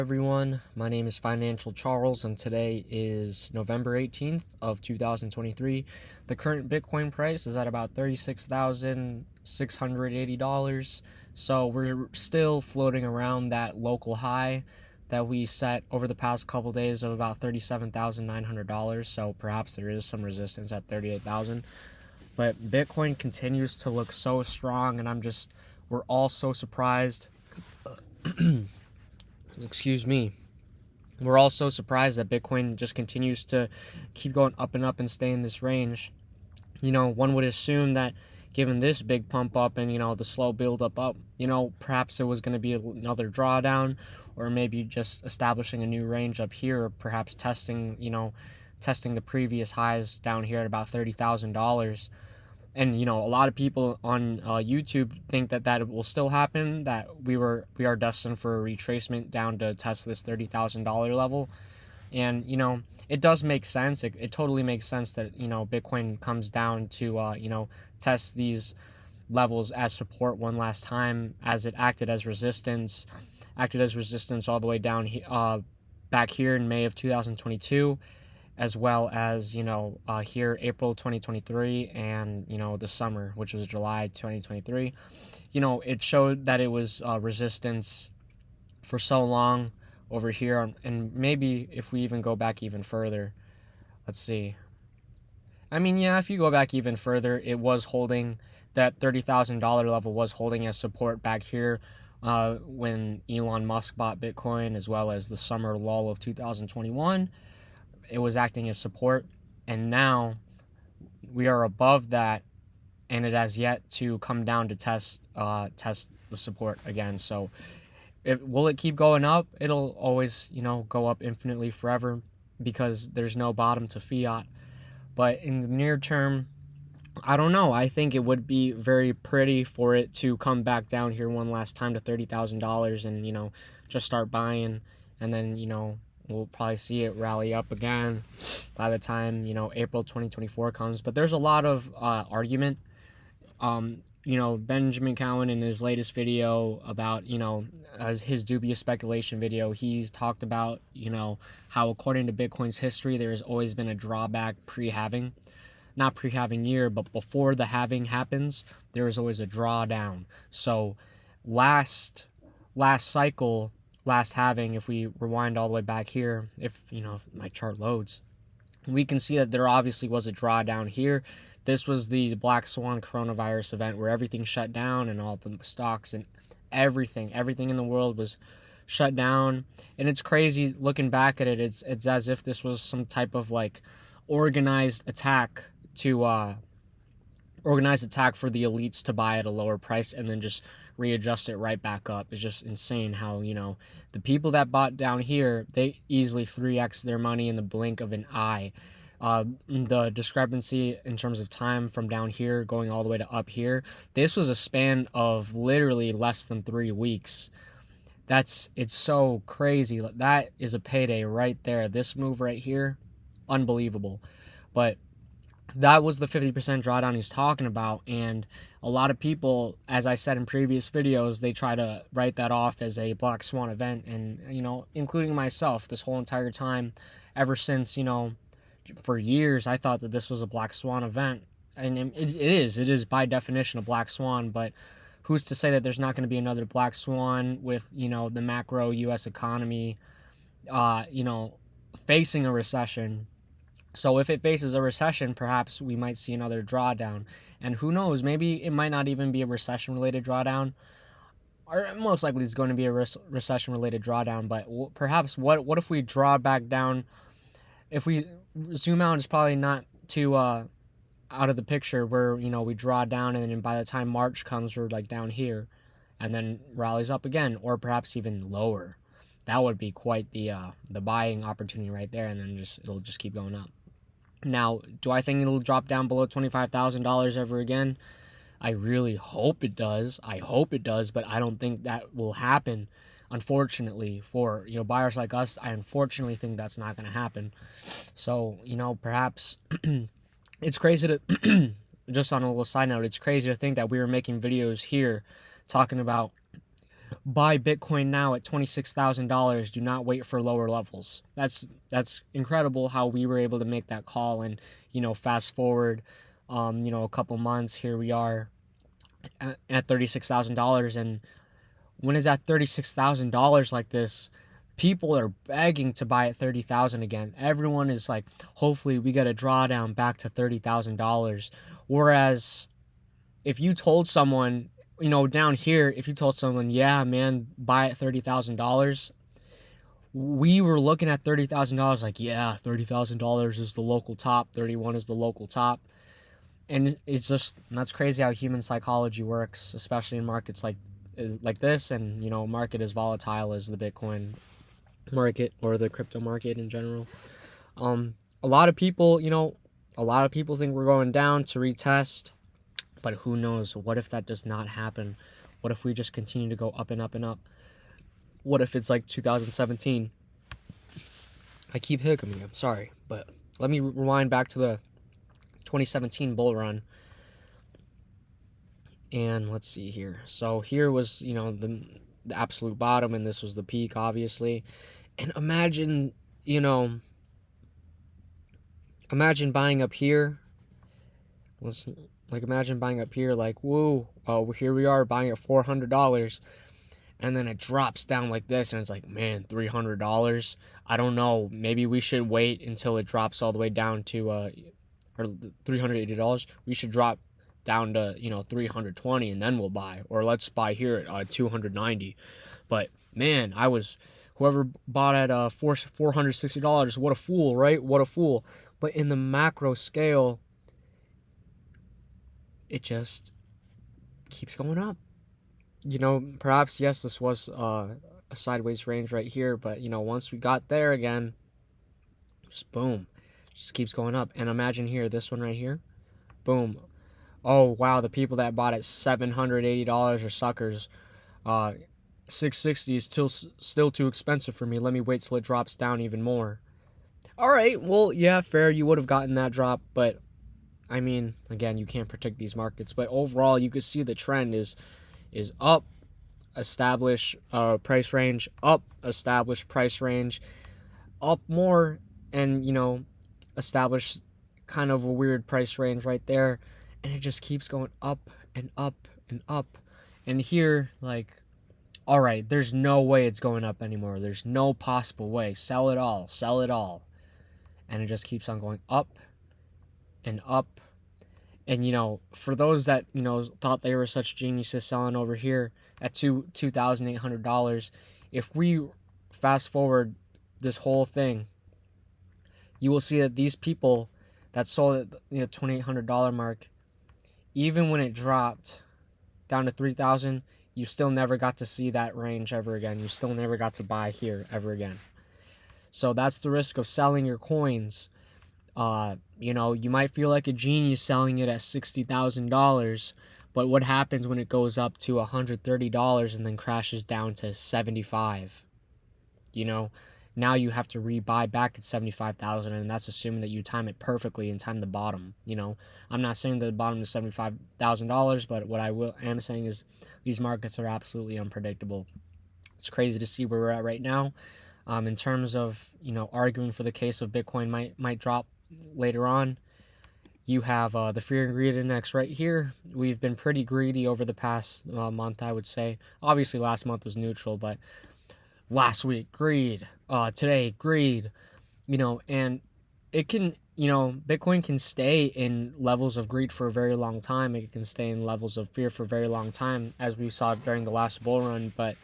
Everyone, my name is Financial Charles and today is November 18th of 2023. The current Bitcoin price is at about $36,680. So we're still floating around that local high that we set over the past couple days of about $37,900. So perhaps there is some resistance at 38,000. But Bitcoin continues to look so strong, and we're all so surprised. Excuse me. We're all so surprised that Bitcoin just continues to keep going up and up and stay in this range. One would assume that given this big pump up and, the slow build up, perhaps it was going to be another drawdown, or maybe just establishing a new range up here, or perhaps testing the previous highs down here at about $30,000. And a lot of people on YouTube think that will still happen, that we are destined for a retracement down to test this $30,000 level. And it does make sense. It totally makes sense that Bitcoin comes down to test these levels as support one last time, as it acted as resistance all the way down back here in May of 2022, as well as here April 2023, and the summer, which was July 2023. It showed that it was resistance for so long over here. And maybe if we even go back even further, let's see, if you go back even further, it was holding that $30,000 level, was holding as support back here when Elon Musk bought Bitcoin, as well as the summer lull of 2021. It was acting as support, and now we are above that, and it has yet to come down to test the support again. So will it keep going up? It'll always go up infinitely forever, because there's no bottom to fiat. But in the near term, I don't know. I think it would be very pretty for it to come back down here one last time to $30,000 and just start buying, and then we'll probably see it rally up again by the time April 2024 comes. But there's a lot of argument. Benjamin Cowen, in his latest video about as his dubious speculation video, he's talked about how, according to Bitcoin's history, there has always been a drawback pre-halving. Not pre-halving year, but before the halving happens, there is always a drawdown. So last cycle, last halving, if we rewind all the way back here, if my chart loads, we can see that there obviously was a drawdown here. This was the black swan coronavirus event where everything shut down, and all the stocks and everything in the world was shut down. And it's crazy looking back at it. It's as if this was some type of organized attack for the elites to buy at a lower price and then just readjust it right back up. It's just insane how the people that bought down here, they easily 3x their money in the blink of an eye. The discrepancy in terms of time from down here going all the way to up here, this was a span of literally less than 3 weeks. It's so crazy. That is a payday right there. This move right here, unbelievable. But that was the 50% drawdown he's talking about, and a lot of people, as I said in previous videos, they try to write that off as a black swan event, and including myself, this whole entire time, ever since for years, I thought that this was a black swan event, and it is by definition a black swan. But who's to say that there's not going to be another black swan with the macro U.S. economy facing a recession? So if it faces a recession, perhaps we might see another drawdown. And who knows, maybe it might not even be a recession-related drawdown. Or most likely it's going to be a recession-related drawdown. But perhaps what if we draw back down? If we zoom out, it's probably not too out of the picture, where we draw down, and then by the time March comes, we're down here, and then rallies up again, or perhaps even lower. That would be quite the buying opportunity right there, and then it'll just keep going up. Now, do I think it'll drop down below $25,000 ever again? I really hope it does. But I don't think that will happen. Unfortunately, for buyers like us, I unfortunately think that's not going to happen. So perhaps it's crazy to just on a little side note, it's crazy to think that we were making videos here talking about Buy Bitcoin now at $26,000. Do not wait for lower levels. That's incredible how we were able to make that call. And fast forward, a couple months, here we are at $36,000. And when it's at $36,000 like this, people are begging to buy at $30,000 again. Everyone is like, hopefully we get a drawdown back to $30,000. Whereas if you told someone, down here, if you told someone, yeah, man, buy at $30,000, we were looking at $30,000 like, yeah, $30,000 is the local top, 31 is the local top. And that's crazy how human psychology works, especially in markets like this, and market as volatile as the Bitcoin market or the crypto market in general. A lot of people think we're going down to retest, but who knows? What if that does not happen? What if we just continue to go up and up and up? What if it's like 2017? I keep hiccuping, I'm sorry, but let me rewind back to the 2017 bull run. And let's see here. So here was, the absolute bottom, and this was the peak, obviously. And imagine buying up here. Imagine buying up here, like, woo, here we are buying at $400, and then it drops down like this, and it's like, man, $300. I don't know. Maybe we should wait until it drops all the way down to, or $380. We should drop down to $320, and then we'll buy, or let's buy here at $290. But man, whoever bought at $460, what a fool, right? What a fool. But in the macro scale, it just keeps going up. Perhaps, yes, this was a sideways range right here, but once we got there again, just boom, just keeps going up. And imagine here, this one right here, boom. Oh wow, the people that bought at $780 are suckers. $660 is still too expensive for me. Let me wait till it drops down even more. All right, well, yeah, fair. You would have gotten that drop, but I mean, again, you can't predict these markets. But overall, you could see the trend is up, establish price range, up, establish price range, up more, and establish kind of a weird price range right there. And it just keeps going up and up and up. And here, like, all right, there's no way it's going up anymore. There's no possible way. Sell it all. Sell it all. And it just keeps on going up and up. And, for those that, thought they were such geniuses selling over here at $2,800, if we fast forward this whole thing, you will see that these people that sold at the $2,800 mark, even when it dropped down to $3,000, you still never got to see that range ever again. You still never got to buy here ever again. So that's the risk of selling your coins. You might feel like a genius selling it at $60,000, but what happens when it goes up to $130 and then crashes down to $75? Now you have to rebuy back at $75,000, and that's assuming that you time it perfectly and time the bottom. I'm not saying that the bottom is $75,000, but what I am saying is these markets are absolutely unpredictable. It's crazy to see where we're at right now. In terms of arguing for the case of Bitcoin might drop later on, you have the Fear and Greed Index right here. We've been pretty greedy over the past month, I would say. Obviously, last month was neutral, but last week, greed. Today, greed. And it can, Bitcoin can stay in levels of greed for a very long time. It can stay in levels of fear for a very long time, as we saw during the last bull run. But,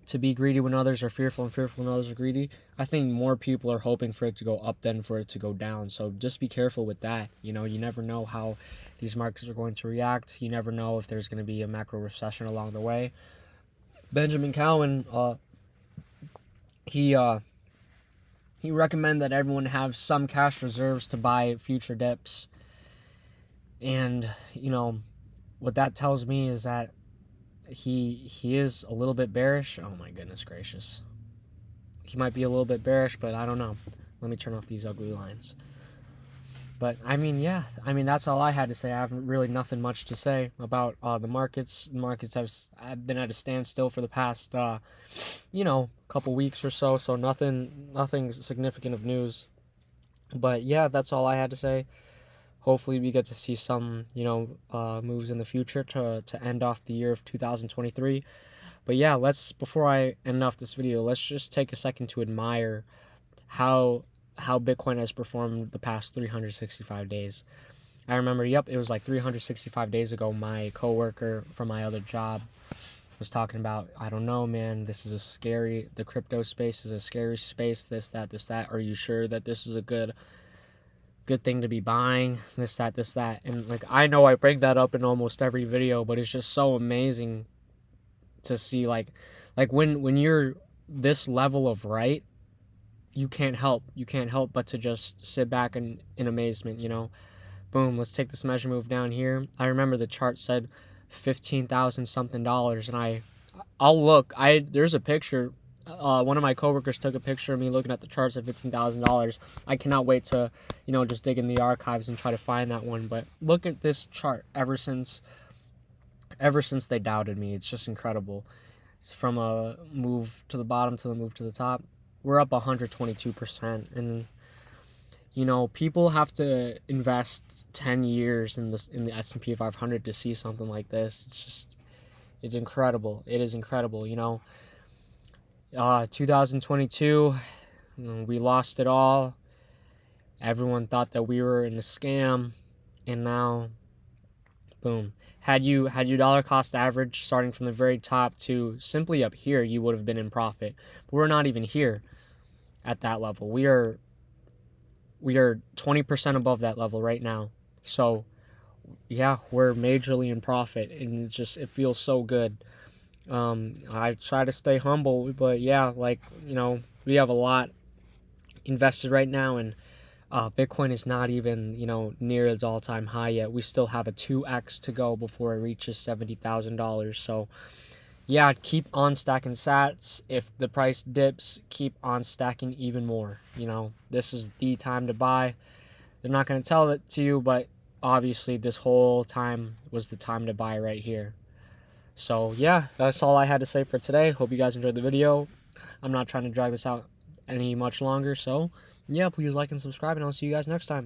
to be greedy when others are fearful and fearful when others are greedy, I think more people are hoping for it to go up than for it to go down. So just be careful with that. You never know how these markets are going to react. You never know if there's going to be a macro recession along the way. Benjamin Cowen, he recommended that everyone have some cash reserves to buy future dips. And, what that tells me is that he is a little bit bearish. Oh my goodness gracious. He might be a little bit bearish, but I don't know. Let me turn off these ugly lines. But I mean, yeah, I mean that's all I had to say. I have really nothing much to say about the markets. Markets have been at a standstill for the past couple weeks or so. So nothing significant of news. But yeah, that's all I had to say. Hopefully, we get to see some moves in the future to end off the year of 2023. But yeah, before I end off this video, let's just take a second to admire how Bitcoin has performed the past 365 days. I remember, it was like 365 days ago, my coworker from my other job was talking about, I don't know, man, the crypto space is a scary space, this, that. Are you sure that this is a good thing to be buying? This, that. And like, I know I bring that up in almost every video, but it's just so amazing to see like when you're this level of right, you can't help but to just sit back in amazement. Boom, let's take this measure move down here. I remember the chart said $15,000 something, and I'll look. There's a picture. One of my coworkers took a picture of me looking at the charts at $15,000. I cannot wait to just dig in the archives and try to find that one. But look at this chart. Ever since they doubted me, it's just incredible. It's from a move to the bottom to the move to the top. We're up 122%, and people have to invest 10 years in the S&P 500 to see something like this. It's incredible. It is incredible. 2022, we lost it all. Everyone thought that we were in a scam, and now, boom. Had you dollar cost average starting from the very top to simply up here, you would have been in profit. But we're not even here at that level. We are 20% above that level right now. So yeah, we're majorly in profit, and it feels so good. I try to stay humble, but yeah, we have a lot invested right now, and Bitcoin is not even near its all-time high yet. We still have a 2x to go before it reaches $70,000. So yeah, keep on stacking sats. If the price dips, keep on stacking even more. This is the time to buy. They're not going to tell it to you, but obviously this whole time was the time to buy right here. So yeah, that's all I had to say for today. Hope you guys enjoyed the video. I'm not trying to drag this out any much longer. So yeah, please like and subscribe, and I'll see you guys next time.